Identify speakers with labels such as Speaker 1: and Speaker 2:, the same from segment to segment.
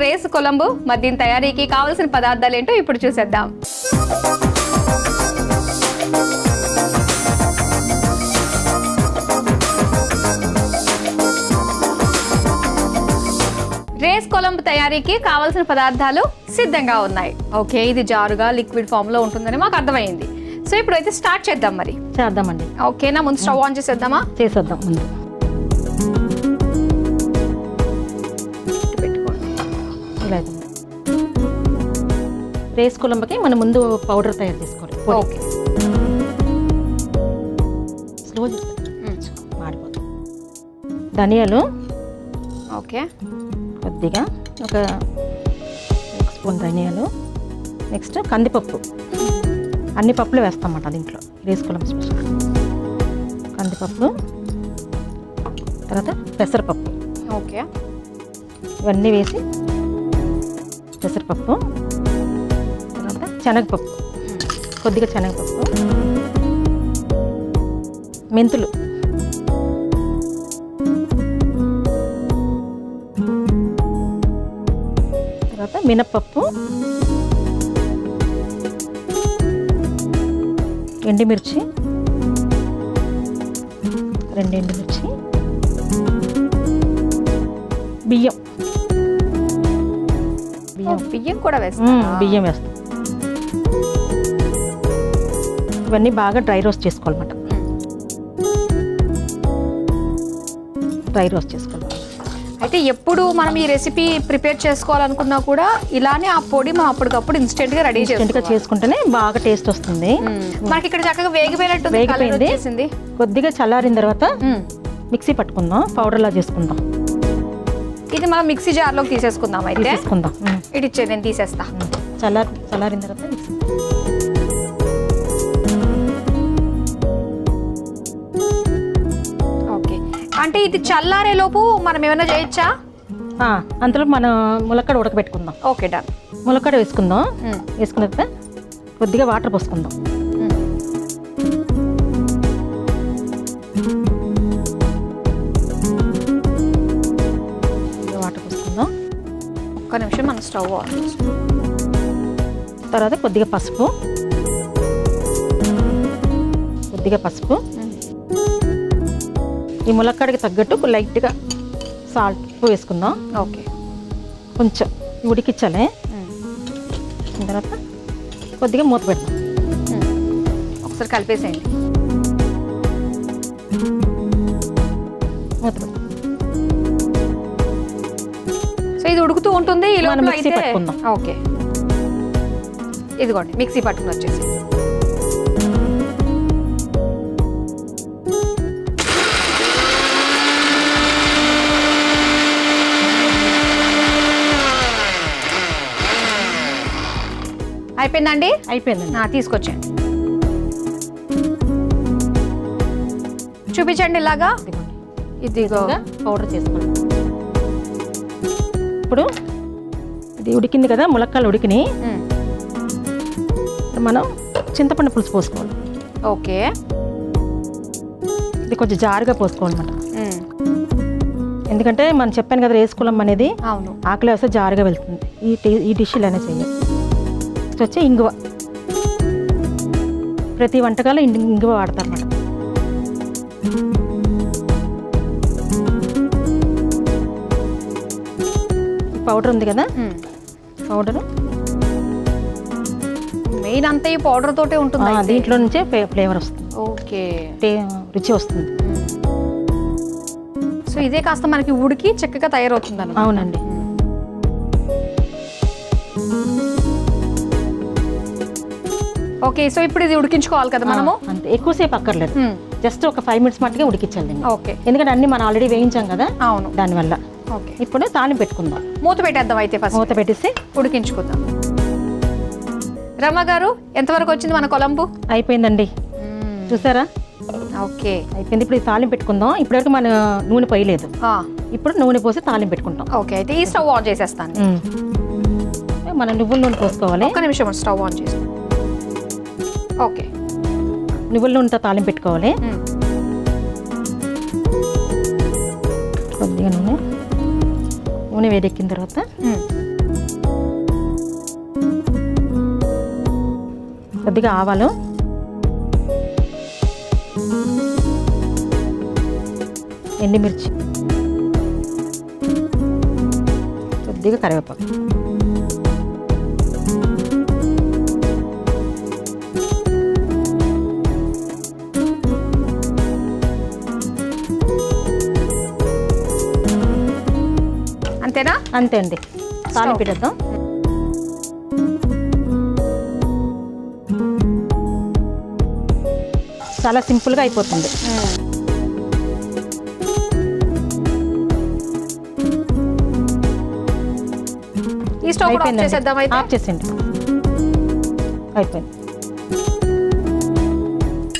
Speaker 1: Race కొలంబు. మరి దీని తయారీకి కావాల్సిన పదార్థాలు ఏంటో ఇప్పుడు చూసేద్దాం. రేస్ కొలంబు తయారీకి కావాల్సిన పదార్థాలు సిద్ధంగా ఉన్నాయి. ఓకే, ఇది జారుగా లిక్విడ్ ఫామ్ లో ఉంటుందని మాకు అర్థమైంది. సో ఇప్పుడు అయితే స్టార్ట్ చేద్దాం. మరి
Speaker 2: చేద్దామండి.
Speaker 1: ఓకేనా, ముందు స్టవ్ ఆన్ చేసేద్దామా?
Speaker 2: చేసేద్దాం. ముందు ఇలా రేస్ కొలంబకి మనం ముందు పౌడర్ తయారు చేసుకోవాలి.
Speaker 1: ఓకే,
Speaker 2: స్లో మాడిపోతుంది. ధనియాలు
Speaker 1: ఓకే,
Speaker 2: కొద్దిగా ఒక స్పూన్ ధనియాలు. నెక్స్ట్ కందిపప్పు. అన్ని పప్పులు వేస్తామన్నమాట దీంట్లో, రేస్ కొలంబు స్పెషల్. కందిపప్పు, తర్వాత పెసరపప్పు.
Speaker 1: ఓకే,
Speaker 2: ఇవన్నీ వేసి పెసరపప్పు, తర్వాత శనగపప్పు, కొద్దిగా శనగపప్పు, మెంతులు, తర్వాత మినప్పప్పు, ఎండుమిర్చి, 2 ఎండుమిర్చి, బియ్యం.
Speaker 1: బియ్యం కూడా వేస్తాం.
Speaker 2: బియ్యం వేస్తాం. ఇవన్నీ బాగా డ్రై రోస్ట్ చేసుకోవాలన్నమాట. డ్రై రోస్ట్ చేసుకోవాలి.
Speaker 1: అయితే ఎప్పుడు మనం ఈ రెసిపీ ప్రిపేర్ చేసుకోవాలనుకున్నా కూడా ఇలానే ఆ పొడి మనం అప్పటికప్పుడు ఇన్స్టెంట్ గా రెడీ
Speaker 2: చేసుకుంటేనే బాగా టేస్ట్ వస్తుంది.
Speaker 1: మనకి ఇక్కడ చక్కగా వేగిపోయింది.
Speaker 2: కొద్దిగా చల్లారిన తర్వాత మిక్సీ పట్టుకుందాం, పౌడర్ లా చేసుకుందాం.
Speaker 1: ఇది మనం మిక్సీ జార్ లోకి తీసేసుకుందాం. అయితే
Speaker 2: తీసుకుందాం.
Speaker 1: ఇటు ఇచ్చే, నేను తీసేస్తా.
Speaker 2: చల్లారిన తర్వాత మిక్సీ.
Speaker 1: ఓకే, అంటే ఇది చల్లారే లోపు మనం ఏమైనా చేయొచ్చా?
Speaker 2: అంతలో మనం ములక్కడ ఉడకబెట్టుకుందాం.
Speaker 1: Okay, done.
Speaker 2: ములక్కడ వేసుకుందాం. వేసుకున్న తర్వాత కొద్దిగా వాటర్ పోసుకుందాం. వాటర్ పోసుకుందాం.
Speaker 1: ఒక్క నిమిషం మనం స్టవ్ ఆన్ చేసుకుందాం.
Speaker 2: తర్వాత కొద్దిగా పసుపు, ఈ ములక్కడికి తగ్గట్టు లైట్గా సాల్ట్ వేసుకుందాం.
Speaker 1: ఓకే,
Speaker 2: కొంచెం ఉడికించాలి. తర్వాత కొద్దిగా మూత పెడదాం.
Speaker 1: ఒకసారి కలిపేసేయండి.
Speaker 2: మూత పెడదాం.
Speaker 1: సో ఇది ఉడుకుతూ ఉంటుంది.
Speaker 2: మనం మిక్సీ పట్టుకుందాం.
Speaker 1: ఓకే, ఇదిగోండి మిక్సీ పట్టుకుని వచ్చేసి. అయిపోయిందండి. తీసుకొచ్చేయండి, చూపించండి. ఇలాగా ఇదిగో
Speaker 2: పౌడర్ చేసుకోండి. ఇప్పుడు ఇది ఉడికింది కదా, ములక్కాలు ఉడికినాయి. మనం చింతపండు పులుసు పోసుకోవాలి.
Speaker 1: ఓకే,
Speaker 2: ఇది కొంచెం జారుగా పోసుకోవాలన్నమాట. ఎందుకంటే మనం చెప్పాను కదా, రేస్ కొలంబు అనేది ఆకలి వేస్తే జారుగా వెళ్తుంది. ఈ డిష్ ఇలానే చేయాలి. వచ్చి ఇంగువ, ప్రతి వంటకాలు ఇంగువ వాడతారు అన్నమాట. పౌడర్ ఉంది కదా, పౌడర్
Speaker 1: మెయిన్ అంతా ఈ పౌడర్ తోటే ఉంటుంది.
Speaker 2: దీంట్లో నుంచే ఫ్లేవర్ వస్తుంది.
Speaker 1: ఓకే,
Speaker 2: రుచి వస్తుంది.
Speaker 1: సో ఇదే కాస్త మనకి ఉడికి చక్కగా తయారవుతుంది.
Speaker 2: అవునండి.
Speaker 1: ఓకే, సో ఇప్పుడు ఇది ఉడికించుకోవాలి కదా మనము.
Speaker 2: అంతే, ఎక్కువసేపు అక్కర్లేదు. జస్ట్ ఒక 5 మినిట్స్ మట్టుగా ఉడికించాలి.
Speaker 1: ఓకే,
Speaker 2: ఎందుకంటే అన్ని మనం ఆల్రెడీ వేయించాం కదా.
Speaker 1: అవును,
Speaker 2: దానివల్ల.
Speaker 1: ఓకే,
Speaker 2: ఇప్పుడు తాలింపు పెట్టుకుందాం.
Speaker 1: మూత పెట్టేద్దాం. అయితే ఫస్ట్
Speaker 2: మూత పెట్టేసి
Speaker 1: ఉడికించుకుందాం. రమ గారు, ఎంతవరకు వచ్చింది మన కొలంబు?
Speaker 2: అయిపోయిందండి, చూసారా?
Speaker 1: ఓకే,
Speaker 2: అయిపోయింది. ఇప్పుడు తాలింపు పెట్టుకుందాం. ఇప్పటివరకు మన నూనె పోయలేదు. ఇప్పుడు నూనె పోసి తాలింపు పెట్టుకుంటాం.
Speaker 1: ఓకే, అయితే ఈ స్టవ్ ఆన్ చేసేస్తాను.
Speaker 2: మనం నువ్వుల నూనె పోసుకోవాలి.
Speaker 1: ఒక్క నిమిషం, స్టవ్ ఆన్ చేసి. ఓకే,
Speaker 2: నువ్వుల నూనెతో తాలింపు పెట్టుకోవాలి. కొద్దిగా నూనె వేడెక్కిన తర్వాత కొద్దిగా ఆవాలు, ఎండుమిర్చి, కొద్దిగా కరివేపాకు.
Speaker 1: అంతేనా?
Speaker 2: అంతే అండి. తాలింపు పెట్టేద్దాం. చాలా సింపుల్గా అయిపోతుంది.
Speaker 1: ఈ స్టవ్ కూడా ఆఫ్ చేసేద్దాం అయితే.
Speaker 2: ఆఫ్ చేసేయండి. అయిపోయింది.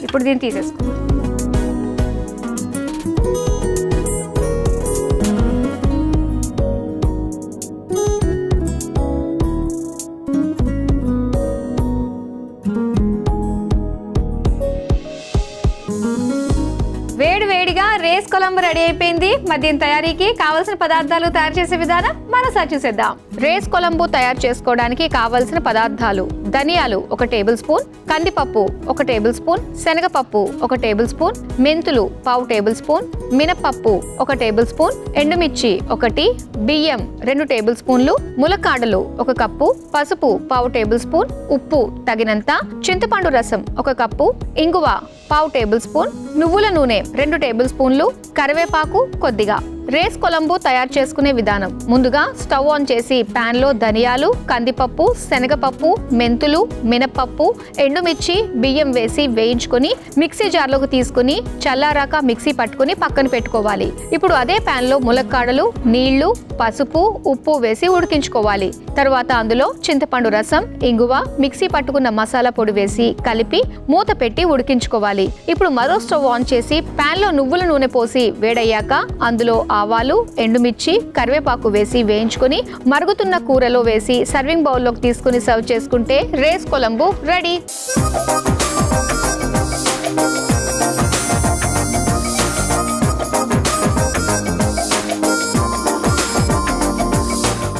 Speaker 1: ఇప్పుడు దీన్ని తీసేసుకో. వేడి వేడిగా రేస్ కొలంబు రెడీ అయిపోయింది. మరి దీని తయారీకి కావాల్సిన పదార్థాలు, తయారు చేసే విధానం మనసారి చూసేద్దాం. రేస్ కొలంబు తయారు చేసుకోవడానికి కావలసిన పదార్థాలు: ధనియాలు 1 టేబుల్ స్పూన్, కందిపప్పు 1 టేబుల్ స్పూన్, శనగపప్పు 1 టేబుల్ స్పూన్, మెంతులు 1/2 టేబుల్ స్పూన్, మినపప్పు 1 టేబుల్ స్పూన్, ఎండుమిర్చి 1, బియ్యం 2 టేబుల్ స్పూన్లు, ములక్కాడలు 1 కప్పు, పసుపు 1/2 టేబుల్ స్పూన్, ఉప్పు తగినంత, చింతపండు రసం 1 కప్పు, ఇంగువ 1/2 టేబుల్ స్పూన్, నువ్వుల నూనె 2 టేబుల్ స్పూన్లు, కరివేపాకు కొద్దిగా. రేస్ కొలంబు తయారు చేసుకునే విధానం: ముందుగా స్టవ్ ఆన్ చేసి పాన్ లో ధనియాలు, కందిపప్పు, శనగపప్పు, మెంతులు, మినపప్పు, ఎండుమిర్చి, బియ్యం వేసి వేయించుకొని మిక్సీ జార్లోకి తీసుకుని చల్లారాక మిక్సీ పట్టుకుని పక్కన పెట్టుకోవాలి. ఇప్పుడు అదే పాన్ లో ములక్కాడలు, నీళ్లు, పసుపు, ఉప్పు వేసి ఉడికించుకోవాలి. తర్వాత అందులో చింతపండు రసం, ఇంగువ, మిక్సీ పట్టుకున్న మసాలా పొడి వేసి కలిపి మూత పెట్టి ఉడికించుకోవాలి. ఇప్పుడు మరో స్టవ్ ఆన్ చేసి పాన్ లో నువ్వుల నూనె పోసి వేడయ్యాక అందులో ఆవాలు, ఎండుమిర్చి, కరివేపాకు వేసి వేయించుకొని మరుగుతున్న కూరలో వేసి సర్వింగ్ బౌల్లోకి తీసుకుని సర్వ్ చేసుకుంటే రేస్ కొలంబు రెడీ.